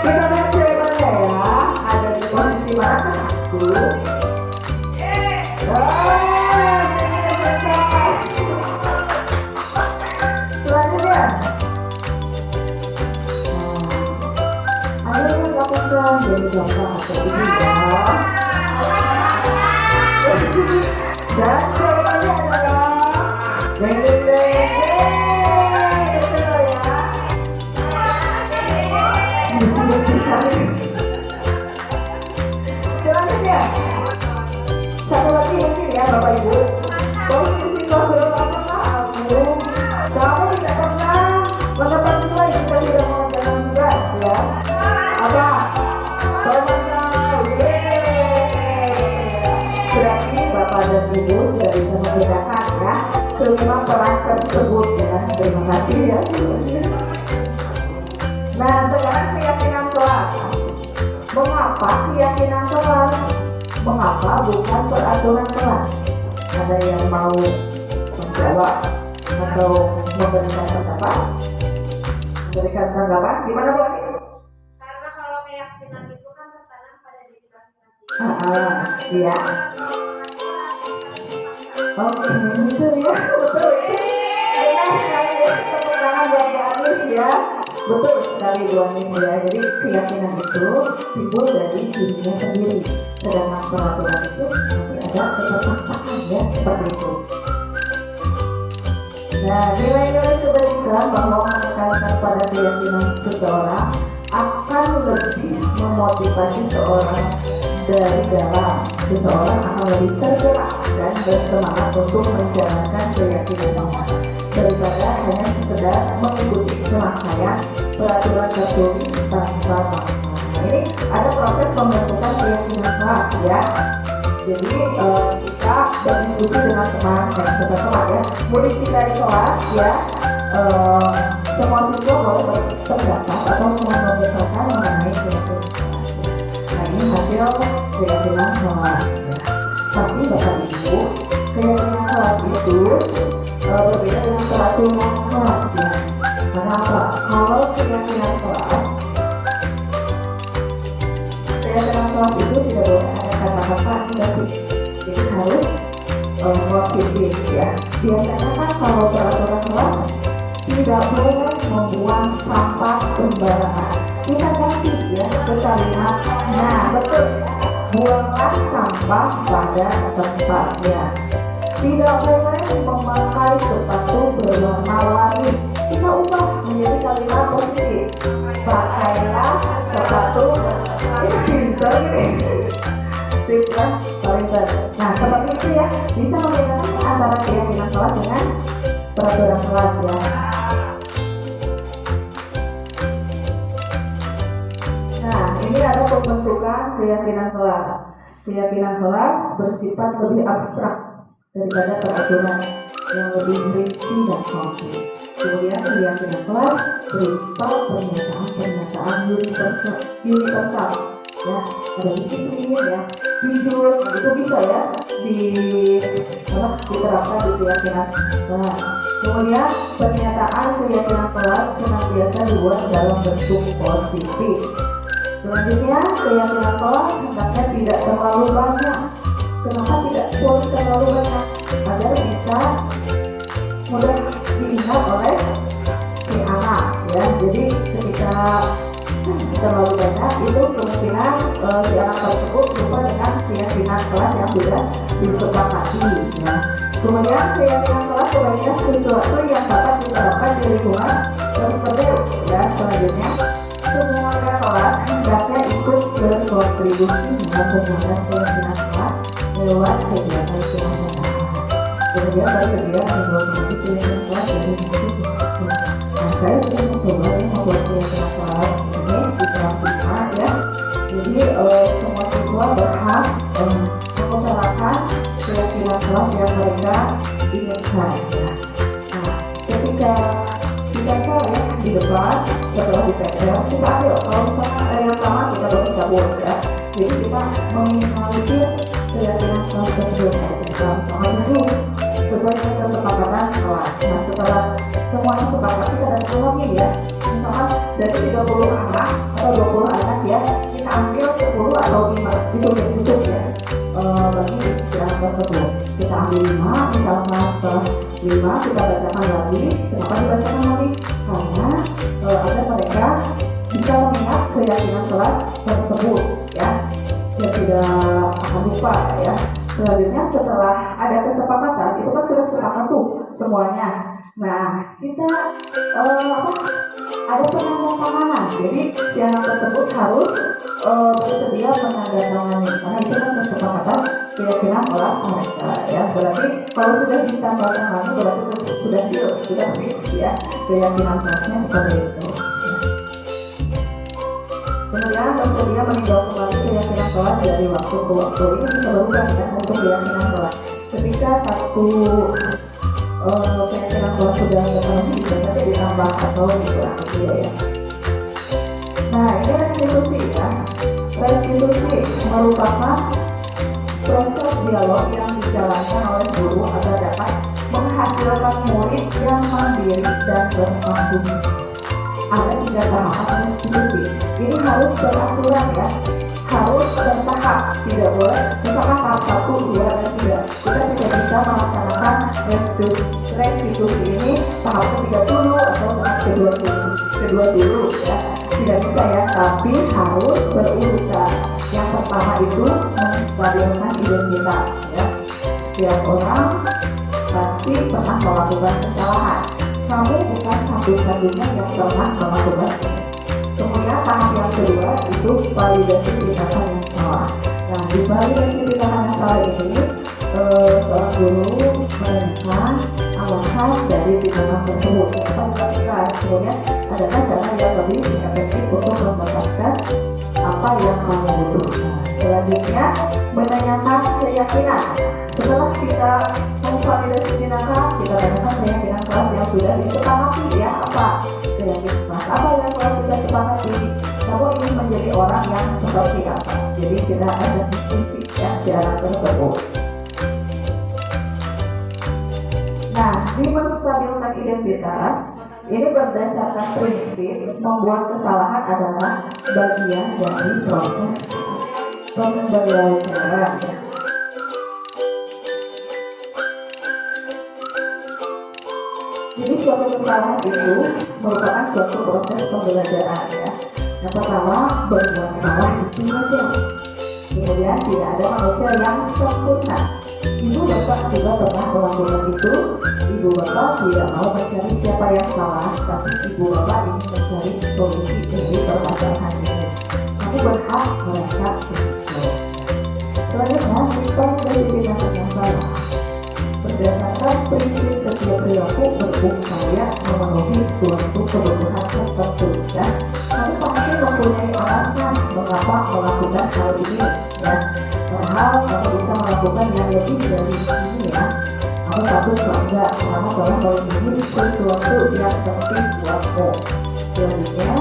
Kita lihat jawabannya ya. Ada di posisi mana aku? Selanjutnya, ayo lakukan dari gampang atau tidak. Dan jawabannya adalah betul ya. Selanjutnya, satu lagi mungkin ya Bapak Ibu. Posisi kontrol apakah aku? Kamu tidak pernah mendapat nilai jika tidak mengerjakan tugas ya. Apa? Pemenang. Berarti Bapak dan Ibu sudah bisa membedakan ya kelima peran tersebut ya. Terima kasih ya. Nah, sekarang keyakinan kelas. Mengapa keyakinan kelas? Mengapa bukan peraturan kelas? Ada yang mau menjawab atau memberikan pendapat? Memberikan tanggapan? Gimana Bu Anis? Karena kalau keyakinan itu kan tertanam pada diri masing-masing. Iya. Oke, betul ya, betul ya. Benar sekali ya, tepuk tangan buat Bu Anis ya. Betul sekali Bu Anis ya. Jadi keyakinan itu timbul dari dirinya sendiri. Sedangkan peraturan itu nanti ada keterpaksaan ya, seperti itu. Nah, nilai-nilai kebaikan bahwa menekankan pada keyakinan seseorang akan lebih memotivasi seorang dari dalam. Seseorang akan lebih tergerak dan bersemangat untuk menjalankan keyakinannya daripada hanya sekedar mengikuti serangkaian peraturan tertulis tanpa makna. Nah, ini ada proses pembentukan keyakinan kelas ya. Jadi kita berdiskusi dengan teman dan teman ya. Murid kita di kelas ya, semua siswa boleh berpendapat atau mengomentari mengenai keyakinan. Nah, ini hasil keyakinan kelas ya. Tapi Bapak Ibu, keyakinan kelas itu berbeda dengan peraturan kelas ya. Kenapa? Kalau keyakinan kelas itu tidak boleh ada kata-kata negatif, jadi harus positif ya. Biasanya kan kalau peraturan kelas tidak boleh membuang sampah sembarangan. Kita ganti ya ke kalimat, nah betul, buanglah sampah pada tempatnya. Tidak boleh memakai sepatu berwarna-warni. Kita ubah menjadi kalimat positif. Pakailah sepatu pintar ini. Pintar, pintar. Nah, seperti itu ya. Bisa membedakan antara keyakinan kelas dengan peraturan kelas ya. Nah, ini ada pembentukan keyakinan kelas. Keyakinan kelas bersifat lebih abstrak daripada peraturan yang lebih rinci dan konkret. Kemudian keyakinan kelas berupa pernyataan universal ya, ada disiplin ya, jujur, itu bisa ya diterapkan di keyakinan kelas. Kemudian pernyataan keyakinan kelas senantiasa dibuat dalam bentuk positif. Selanjutnya keyakinan kelas hendaknya tidak terlalu banyak. Kenapa tidak boleh terlalu banyak? Agar bisa mudah diingat oleh si anak ya. Jadi ketika terlalu banyak itu kemungkinan si anak tersebut lupa dengan keyakinan kelas yang sudah disepakati ya. Kemudian keyakinan kelas sebaiknya sesuatu yang dapat diterapkan di lingkungan tersebut ya. Selanjutnya semua kelas hendaknya mendiskusikan pembuatan keyakinan kelas lewat kegiatan keyakinan. Kemudian baru dia mendokumentasi keyakinan kelas dari diskusi. Nah, saya sudah mencoba membuat keyakinan kelas ini di kelas 5 ya. Jadi semua siswa berhak mengutarakan keyakinan kelas yang mereka inginkan. Nah, ketika kita ya di depan setelah ditempel kita ambil, kalau misalnya yang sama kita boleh cabut ya. Jadi kita meminimalisir keyakinan kelas tersebut. Sama itu sesuai dengan kesepakatan kelas. Nah, setelah semuanya sepakat kita ada lagi ya. Misalkan dari 30 anak atau 20 anak ya, kita ambil 10 atau 5 itu udah cukup ya. Bagi istirahat tersebut kita ambil 5, misalkan setelah 5 kita bacakan lagi. Kenapa dibacakan lagi? Karena agar mereka bisa mengingat keyakinan kelas tersebut ya, dia tidak akan lupa ya. Selanjutnya setelah ada kesepakatan itu kan sudah sepakat tuh semuanya. Nah kita ada penandatanganan, jadi si anak tersebut harus bersedia menandatangani karena itu kan kesepakatan keyakinan kelas mereka ya. Berarti kalau sudah ditandatangani berarti sudah fix ya keyakinan kelasnya seperti itu. Kemudian bersedia meninjau kembali keyakinan kelas dari waktu ke waktu. Ini bisa berubah ya untuk keyakinan kelas. Ketika satu keyakinan kelas sudah terpenuhi bisa saja ditambah atau dikurangi ya. Nah ini restitusi ya. Restitusi merupakan proses dialog yang dijalankan oleh guru agar dapat menghasilkan murid yang mandiri dan bertanggung jawab. Ada 3 tahapan restitusi. Ini harus beraturan ya, harus bertahap, tidak boleh misalkan tahap 1, 2, dan 3. Kita tidak bisa melaksanakan restitusi ini tahap ketiga dulu atau tahap kedua dulu ya. Tidak bisa ya, tapi harus berurutan. Yang pertama itu menstabilkan identitas ya. Setiap orang pasti pernah melakukan kesalahan. Kamu bukan satu-satunya yang pernah melakukan. Kemudian tahap yang kedua itu validasi tindakan yang salah. Nah di validasi tindakan yang salah ini seorang guru menemukan alasan dari tindakan tersebut apa dilakukan. Kemudian adakah cara yang lebih efektif untuk mendapatkan apa yang kamu butuhkan. Selanjutnya menanyakan keyakinan. Setelah kita memvalidasi tindakan, kita tanyakan keyakinan kelas yang sudah disepakati ya, apa keyakinan kelas apa yang telah sudah disepakati. Kamu ingin menjadi orang yang seperti apa? Jadi kita ada diskusi ya secara tersebut. Nah, di menstabilkan identitas ini berdasarkan prinsip membuat kesalahan adalah bagian dari proses pembelajaran. Jadi suatu kesalahan itu merupakan suatu proses pembelajaran ya. Yang pertama, berbuat salah itu wajar. Kemudian tidak ada manusia yang sempurna. Ibu bapak juga pernah melakukan itu. Ibu bapak tidak mau mencari siapa yang salah, tapi ibu bapak ingin mencari solusi dari permasalahan ini. Kamu berhak merasa begitu. Selanjutnya, respon dari tindakan yang salah. Berdasarkan prinsip setiap perilaku berupaya memenuhi suatu kebutuhan tertentu ya. Kamu pasti mempunyai alasan mengapa melakukan hal ini ya. Padahal kamu bisa melakukan yang lebih dari ini ya. Kamu patut bangga karena telah memenuhi sesuatu yang penting buatmu. Selanjutnya,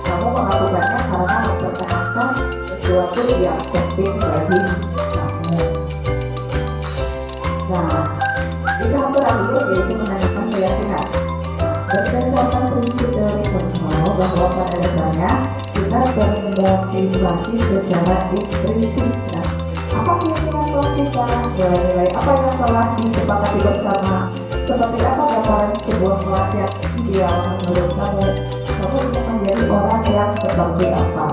kamu melakukannya karena mempertahankan sesuatu yang penting bagi kamu. Nah, yang terakhir yaitu menanyakan keyakinan. Berdasarkan prinsip dari Konoha bahwa pada dasarnya kita bermotivasi secara intrinsik. Nah, apa keyakinan kelas kita? Nilai apa yang telah disepakati bersama? Seperti apa gambaran sebuah kelas yang ideal menurut kamu? Kamu ingin menjadi orang yang seperti apa?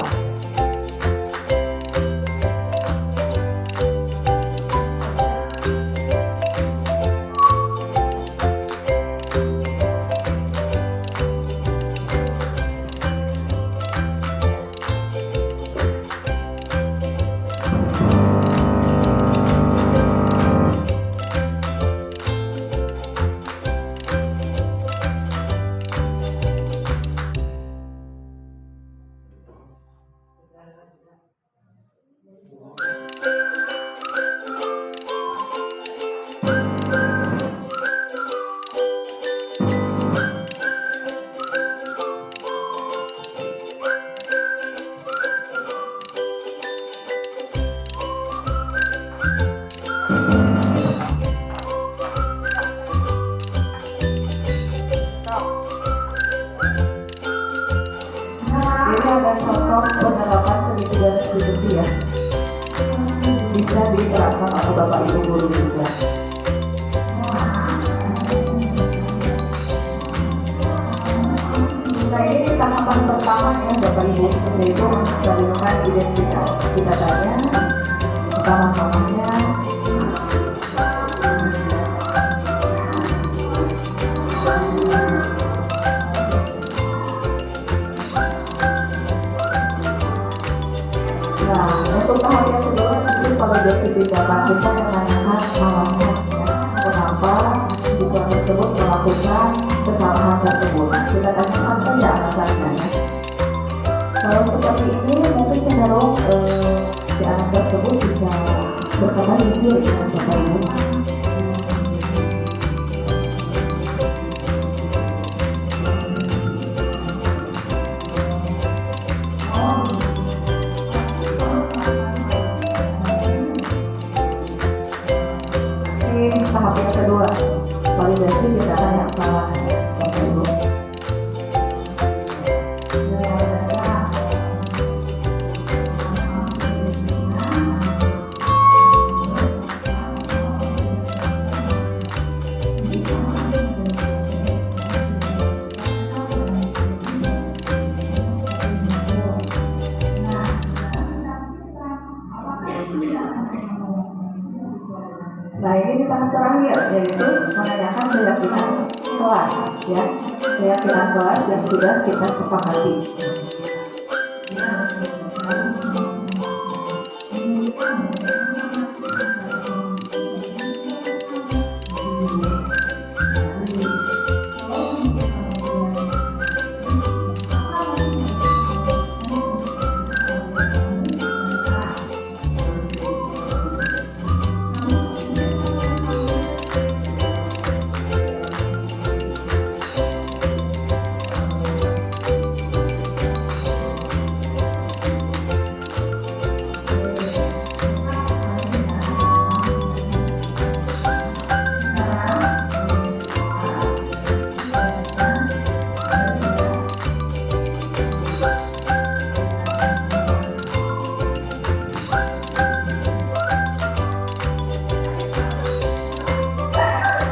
Ini ada contoh penerapan seni budaya restitusi ya. Bisa diterapkan oleh Bapak Ibu guru juga. Nah ini tahapan pertama ya Bapak Ibu, yaitu menstabilkan identitas kita tanya pertama-tamanya. Nah, untuk tahap yang kedua itu kalau dosen tindakan kita menanyakan alasan kenapa siswa tersebut melakukan kesalahan tersebut. Kita tanyakan saja alasannya. Kalau seperti ini mungkin cenderung si anak tersebut bisa berkata jujur dengan Bapak Ibu. Tahap yang kedua, validasi tindakan yang salah Bapak Ibu. Nah ini di tahap terakhir yaitu menanyakan keyakinan kelas ya, keyakinan kelas yang sudah kita sepakati.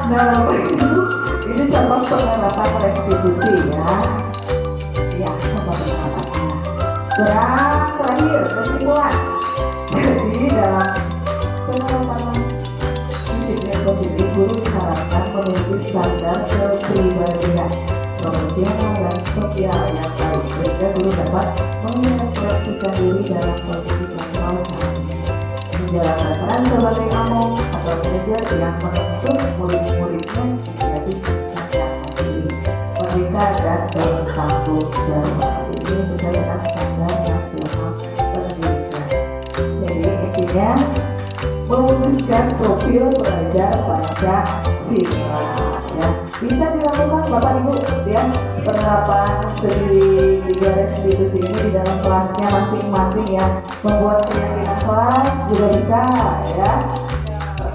Nah, Bapak Ibu, ini contoh penerapan restitusi ya. Ya, contoh penerapannya. Dan terakhir, kesimpulan. Jadi dalam penerapan disiplin positif, guru diharapkan memiliki standar kepribadian profesional dan sosial yang baik sehingga guru dapat mengekspresikan diri dalam kondisi normal saat ini, menjalankan peran sebagai among atau manajer yang menuntut murid-muridnya menjadi yang mandiri, merdeka dan bertanggung jawab. Ini sudah dengan standar nasional pendidikan. Jadi intinya mewujudkan profil pelajar Pancasila ya. Bisa dilakukan Bapak Ibu ya, penerapan seni budaya restitusi ini di dalam kelasnya masing-masing ya, membuat keyakinan kelas juga bisa ya.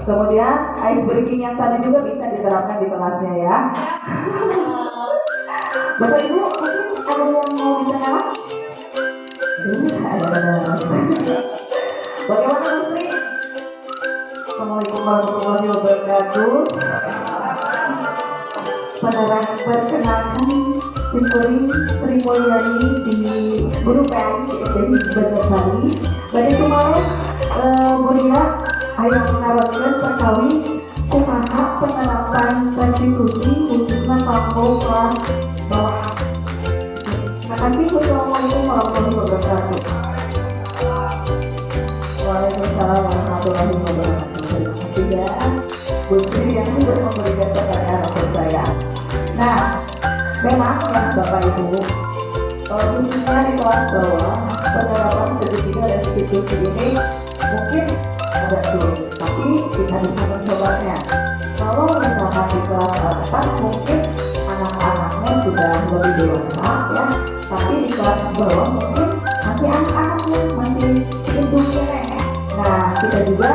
Kemudian ice breaking yang tadi juga bisa diterapkan di kelasnya ya. Bapak Ibu mungkin ada yang mau ditanyakan? Bagaimana Bu Sri? Assalamualaikum warahmatullahi wabarakatuh. Perkenalkan Simpuri Sri Mulyani di Guru PAI SDI Banjarsari. Pada kemarin Mulia ayah menaraskan perkawin kumaha penerapan restitusi khususnya kampung kelas bawah. Terima kasih. Wassalamualaikum warahmatullahi wabarakatuh. Waalaikumsalam warahmatullahi wabarakatuh. Terima kasih ya Bu Sri yang sudah memberikan pertanyaan untuk saya. Nah, memang ya Bapak Ibu, khususnya di kelas bawah penerapan segitiga restitusi ini mungkin agak sulit, tapi kita bisa mencobanya. Kalau misalkan di kelas atas mungkin anak-anaknya sudah lebih dewasa ya, tapi di kelas bawah mungkin masih anak-anaknya, masih hidupnya nenek. Nah, kita juga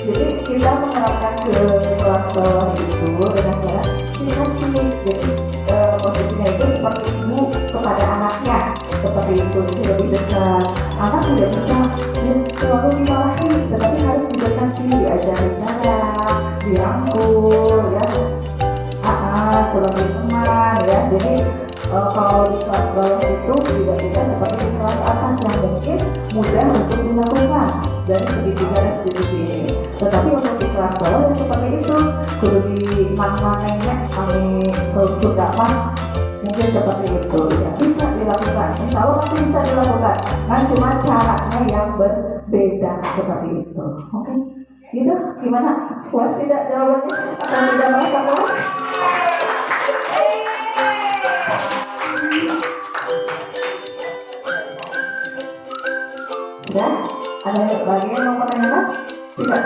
jadi kita menerapkan ke kelas bawah itu dengan cara kita pilih. Jadi posisinya itu seperti ibu kepada anaknya, seperti itu lebih dekat. Anak tidak bisa selalu dimarahi, tetapi harus didekati, diajari cara, dirangkul ya, sebagai teman ya. Jadi kalau di kelas bawah itu tidak bisa seperti di kelas atas yang mungkin mudah untuk dilakukan dari segitiga restitusi ini. Tetapi untuk di kelas bawah yang seperti itu kudu di mana-mananya kami sudah mungkin seperti itu ya, bisa dilakukan. Insya Allah pasti bisa dilakukan, kan cuma caranya yang berbeda seperti itu. Oke, gitu gimana? Puas tidak jawabannya? Atau tidak merasa puas? Sudah? Ada lagi yang mau menanyakan? Tidak?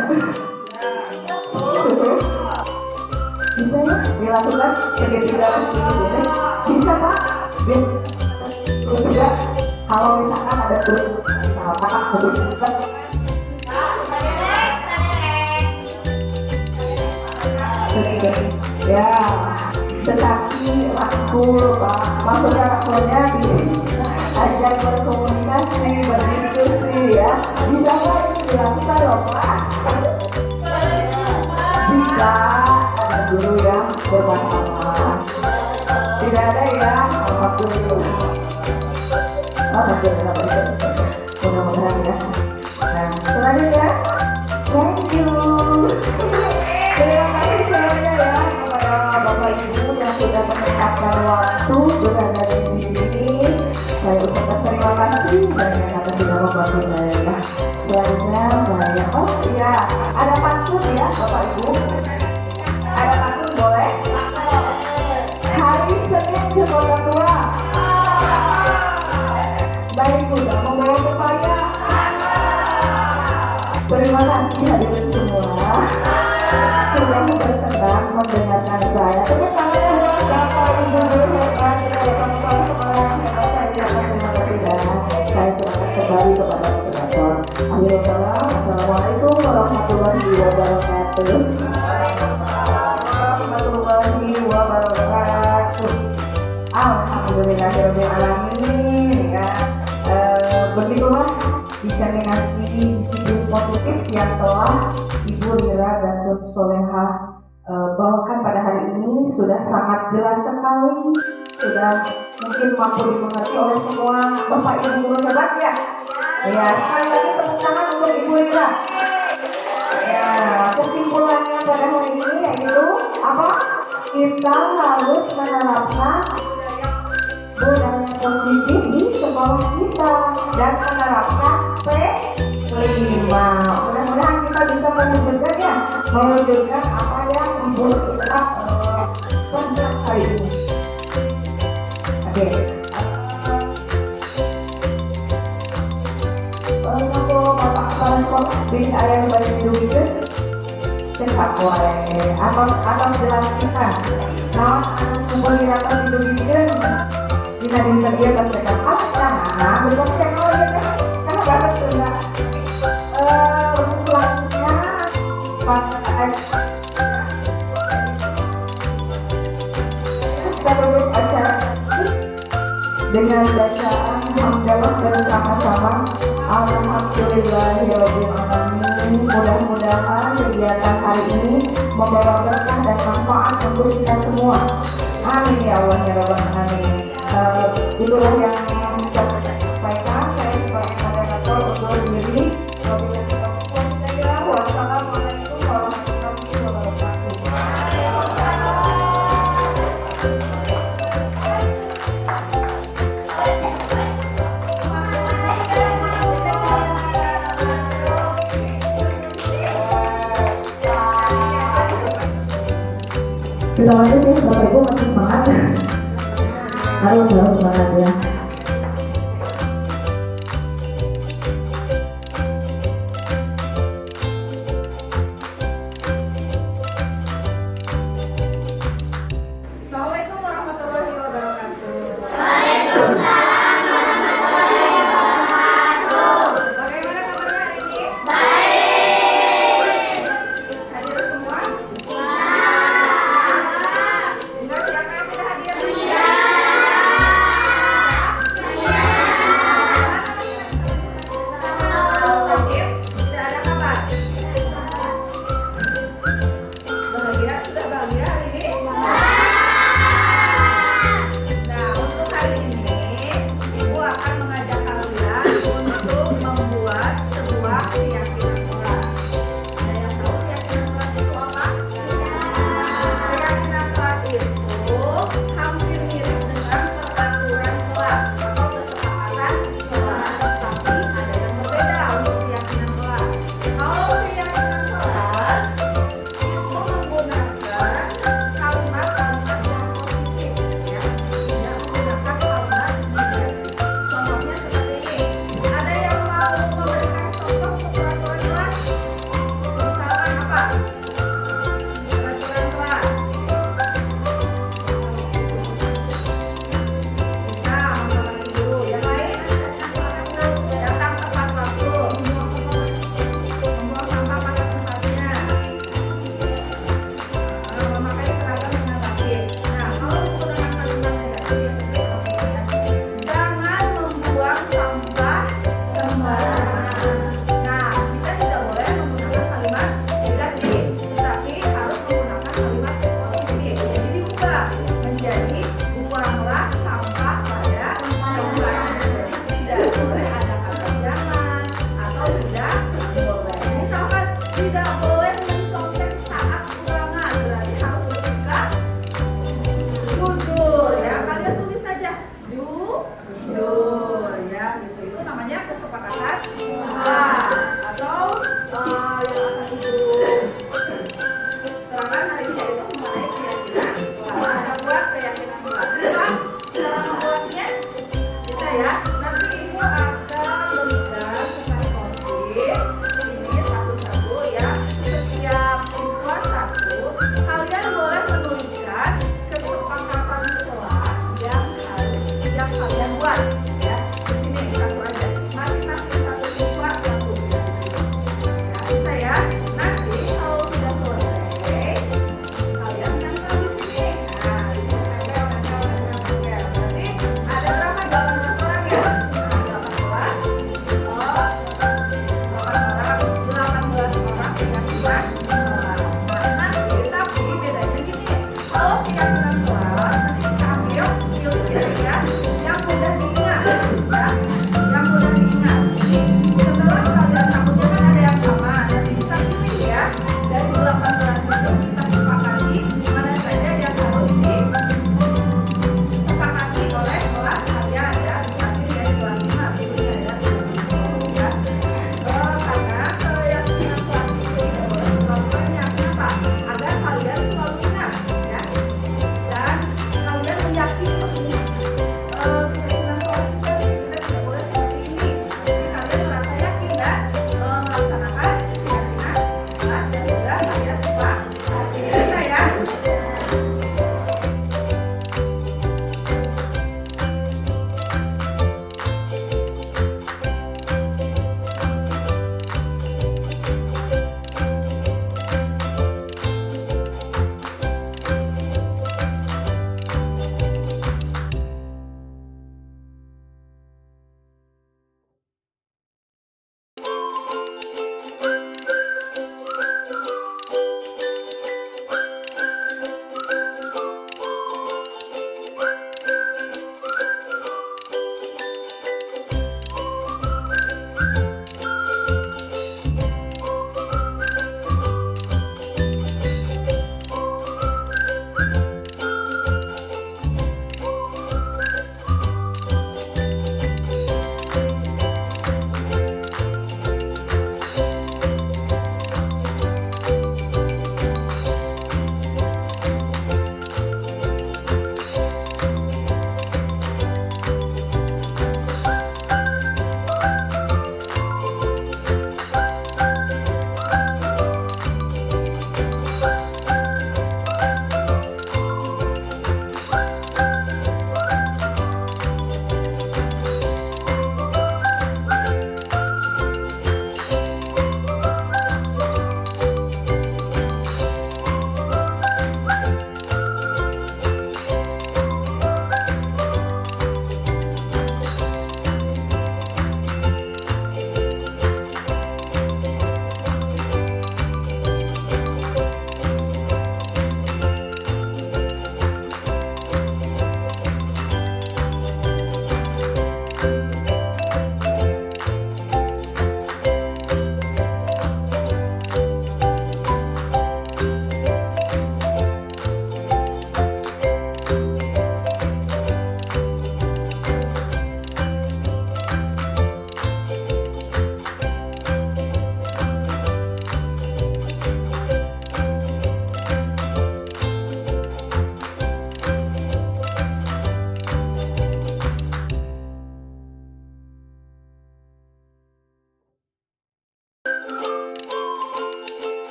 Bisa ya dilakukan segitiga restitusi ini? Bisa Pak? Bisa. Kalau misalkan ada grup kakak grup ya, tetapi rangkul Pak, maksudnya rangkulnya diajak berkomunikasi, berdiskusi ya. Bisa Pak itu dilakukan loh Pak. Jika ada guru yang bermasalah, tidak ada ya, alhamdulillah. Mudah-mudahan ya. Nah, selanjutnya, thank you. Terima kasih semuanya ya kepada Bapak Ibu yang sudah menyempatkan waktu berada di sini. Saya ucapkan terima kasih dan yang akan sudah membantu saya ya. Selanjutnya saya, ada pantun ya Bapak Ibu. Ada pantun boleh? Hari Senin ke Kota Tua. Baik, sudah membawa pepaya. Terima kasih hadirin semua sudah berkenan mendengarkan saya. Tepuk tangan buat Bapak Ibu guru hebat, teman-teman sekolah hebat saya. Terima kasih dan saya serahkan kembali kepada moderator. Akhirul kalam, assalamualaikum warahmatullahi wabarakatuh. Warahmatullahi wabarakatuh. Alhamdulillahirabbil alamin ya. Begitulah diseminasi disiplin positif yang telah Ibu Lira dan Bun Soleha bawakan pada hari ini. Sudah sangat jelas sekali, sudah mungkin mampu dimengerti oleh semua Bapak Ibu guru hebat ya. Ya, sekali lagi tepuk tangan untuk Ibu Lira. Ya, kesimpulannya pada hari ini yaitu apa? Kita harus menerapkan budaya positif di sekolah kita dan menerapkan P5. Mudah-mudahan kita bisa mewujudkan apa yang membuat kita bergerak hari ini. Oke. Kalau Bapak kepala sekolah di area yang baik itu cetak boleh atau jelaskan. Nah, menguliakan Indonesia bisa dia tersekat nah berikut teknologi karena dapat juga selanjutnya kita duduk acara dengan bacaan hamdalah bersama-sama. Alhamdulillahirabbil alamin. Mudah-mudahan kegiatan hari ini membawa berkah dan manfaat untuk kita semua. Amin ya Allah ya Rabbal alamin. Itulah yang bisa saya sampaikan. Saya sebagai moderator undur diri. Wassalamualaikum warahmatullahi wabarakatuh. Kita lanjut ya, Bapak Ibu masih semangat. Harus semangat ya.